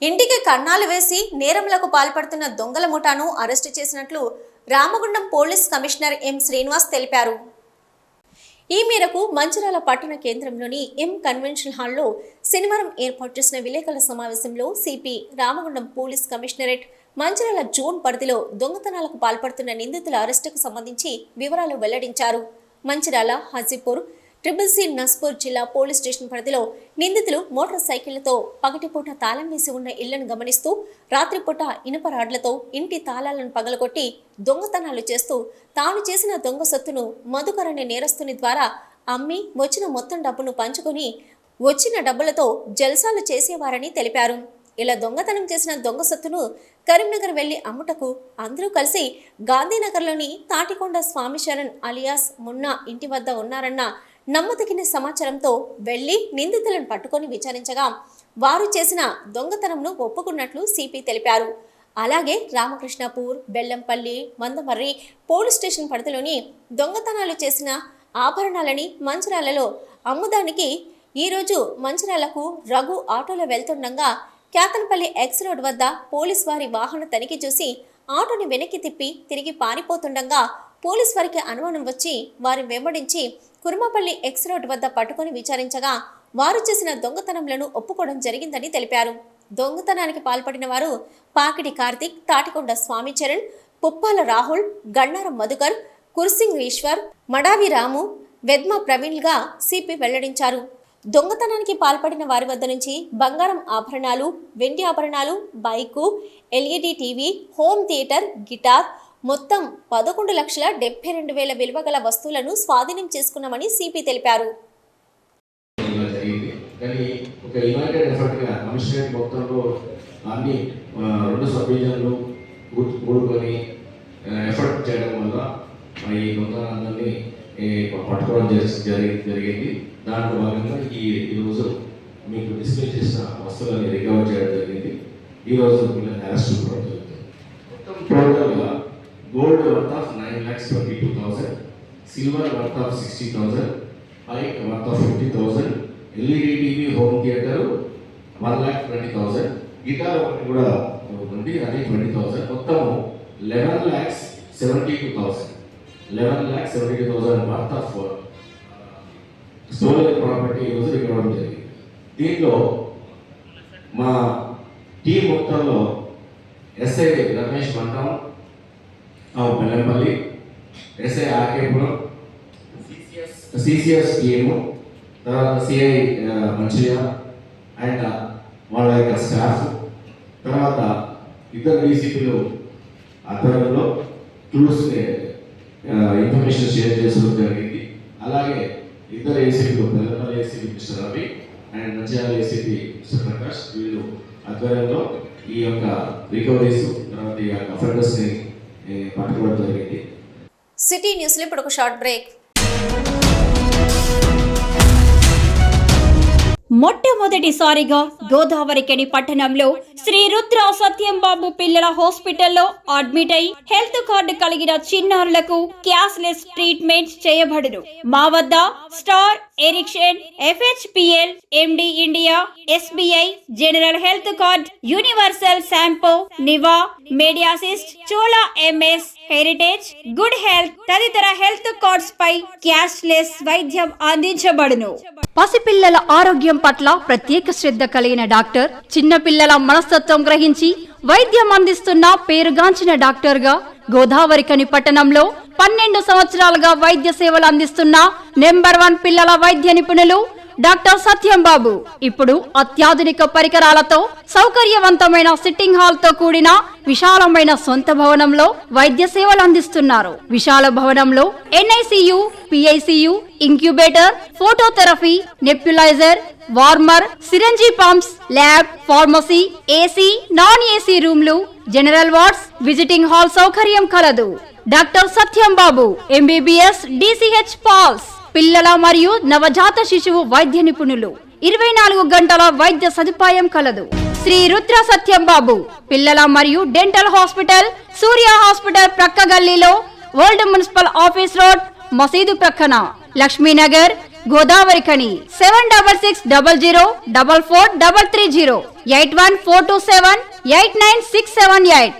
ఇంటికి కన్నాలు వేసి నేరములకు పాల్పడుతున్న దొంగల ముఠాను అరెస్టు చేసినట్లు Ramagundam police commissioner M Srinivas తెలిపారు. ఈ మేరకు మంచిర్యాల పట్టణ కేంద్రంలోని ఎం కన్వెన్షన్ హాల్లో శనివారం ఏర్పాటు చేసిన విలేకరుల సమావేశంలో CP Ramagundam police commissionerate Mancherial zone పరిధిలో దొంగతనాలకు పాల్పడుతున్న నిందితుల అరెస్టుకు సంబంధించి వివరాలు వెల్లడించారు. మంచిర్యాల, హాజీపూర్, ట్రిపుల్ సి నస్పూర్ జిల్లా పోలీస్ స్టేషన్ పరిధిలో నిందితులు మోటార్ సైకిళ్లతో పగటిపూట తాళం వేసి ఉన్న ఇళ్లను గమనిస్తూ రాత్రిపూట ఇనుప రాడ్లతో ఇంటి తాళాలను పగలగొట్టి దొంగతనాలు చేస్తూ తాను చేసిన దొంగ సొత్తును మధుకర్ అనే నేరస్తుని ద్వారా అమ్మి వచ్చిన మొత్తం డబ్బును పంచుకొని వచ్చిన డబ్బులతో జల్సాలు చేసేవారని తెలిపారు. ఇలా దొంగతనం చేసిన దొంగ సొత్తును కరీంనగర్ వెళ్లి అమ్ముటకు అందరూ కలిసి గాంధీనగర్లోని తాటికొండ స్వామి శరణ్ అలియాస్ మున్నా ఇంటి వద్ద ఉన్నారన్న నమ్మదగిన సమాచారంతో వెళ్లి నిందితులను పట్టుకొని విచారించగా వారు చేసిన దొంగతనంను ఒప్పుకున్నట్లు సిపి తెలిపారు. అలాగే రామకృష్ణపూర్, బెల్లంపల్లి, మందమర్రి పోలీస్ స్టేషన్ పరిధిలోని దొంగతనాలు చేసిన ఆభరణాలని మంచిర్యాలలో అమ్ముదానికి ఈరోజు మంచిర్యాలకు రఘు ఆటోలో వెళ్తుండగా క్యాతన్పల్లి ఎక్స్ రోడ్ వద్ద పోలీస్ వారి వాహన తనిఖీ చూసి ఆటోని వెనక్కి తిప్పి తిరిగి పారిపోతుండగా పోలీస్ వారికి అనుమానం వచ్చి వారి వెంబడించి కుర్మపల్లి ఎక్స్ రోడ్ వద్ద పట్టుకొని విచారించగా వారు చేసిన దొంగతనంలను ఒప్పుకోవడం జరిగిందని తెలిపారు. దొంగతనానికి పాల్పడిన వారు పాకిడి కార్తిక్, తాటికొండ స్వామి చరణ్, పుప్పాల రాహుల్, గన్నారం మధుకర్, కుర్సింగ్ ఈశ్వర్, మడావి రాము, వెద్మ ప్రవీణ్గా సిపి వెల్లడించారు. దొంగతనానికి పాల్పడిన వారి వద్ద నుంచి బంగారం ఆభరణాలు, వెండి ఆభరణాలు, bike, LED TV, home theatre, guitar మొత్తం 11,72,000 విలువ గల వస్తువులను స్వాధీనం చేసుకున్నామని సిపి తెలిపారు. పట్టుకోవడం జరిగింది. దాంట్లో భాగంగా ఈరోజు మీకు డిస్ప్లే చేసిన వస్తువులని రికవర్ చేయడం జరిగింది. ఈరోజు వీళ్ళని అరెస్ట్ కూడా జరుగుతుంది. మొత్తం టోటల్గా gold worth of 9,22,000, silver worth of 60,000, bike worth of 50,000, LED TV, home theatre 1,20,000, guitar ఒకటి కూడా ఉంది, అది 20,000. మొత్తం 11,72,000 వర్త్ ఆఫ్ స్టోలెన్ ప్రాపర్టీ ఈరోజు రికవర్ జరిగింది. దీంట్లో మా టీం మొత్తంలో ఎస్ఐ రమేష్ మంటం Bellampalli, SI RK Puram, CCS team, తర్వాత సిఐ మంచిర్యాల అండ్ వాళ్ళ యొక్క స్టాఫ్, తర్వాత ఇద్దరు డీసీపీలు ఆధ్వర్యంలో క్లూస్ ఇన్ఫర్మేషన్ షేర్ చేసుకోవడం జరిగింది. అలాగే ఇద్దరు ఏసీపీలు, Bellampalli ACP mister Ravi and Mancherial ACP mister Prakash, వీళ్ళు ఆధ్వర్యంలో ఈ యొక్క రికవరీస్ తర్వాత ఈ యొక్క అఫెండర్స్ని పట్టుకోవడం జరిగింది. సిటీ న్యూస్లో ఇప్పుడు ఒక షార్ట్ బ్రేక్. మొట్టమొదటిసారిగా గోదావరికని పట్టణంలో శ్రీ రుద్ర సత్యంబాబు పిల్లల హాస్పిటల్లో అడ్మిట్ అయి హెల్త్ కార్డు కలిగిన చిన్నారులకు క్యాష్లెస్ ట్రీట్మెంట్ చేయబడును. మా వద్ద star, Ericson, FHPL, MD India, SBI, general health card, universal Sompo, Niva, Medi Assist, Chola MS, heritage, good health తదితర హెల్త్ కార్డ్స్ పై క్యాష్లెస్ వైద్యం అందించబడును. పసిపిల్లల ఆరోగ్యం పట్ల ప్రత్యేక శ్రద్ధ కలిగిన డాక్టర్, చిన్నపిల్లల మనస్తత్వం గ్రహించి వైద్యం అందిస్తున్న పేరుగాంచిన డాక్టర్ గా గోదావరికని పట్టణంలో 12 సంవత్సరాలుగా వైద్య సేవలు అందిస్తున్న నెంబర్ 1 పిల్లల వైద్య నిపుణులు డాక్టర్ సత్యంబాబు ఇప్పుడు అత్యాధునిక పరికరాలతో సౌకర్యవంతమైన సిట్టింగ్ హాల్ తో కూడిన విశాలమైన సొంత భవనంలో వైద్య సేవలు అందిస్తున్నారు. విశాల భవనంలో NICU, PICU, incubator, phototherapy, nebuliser, warmer, సిరంజీ pumps, lab, pharmacy, AC, non AC రూమ్లు, జనరల్ వార్డ్స్, విజిటింగ్ హాల్ సౌకర్యం కలదు. Doctor Satyambabu MBBS, DCH Paul's, పిల్లల మరియు నవజాత శిశువు వైద్య నిపుణులు, 24 గంటల వైద్య సదుపాయం కలదు. శ్రీ రుద్ర సత్యంబాబు పిల్లల మరియు డెంటల్ హాస్పిటల్, సూర్య హాస్పిటల్ ప్రక్క గల్లీలో, ఓల్డ్ మున్సిపల్ ఆఫీస్ రోడ్, మసీదు ప్రక్కన, లక్ష్మీనగర్, గోదావరిఖని 7660444330 8142789678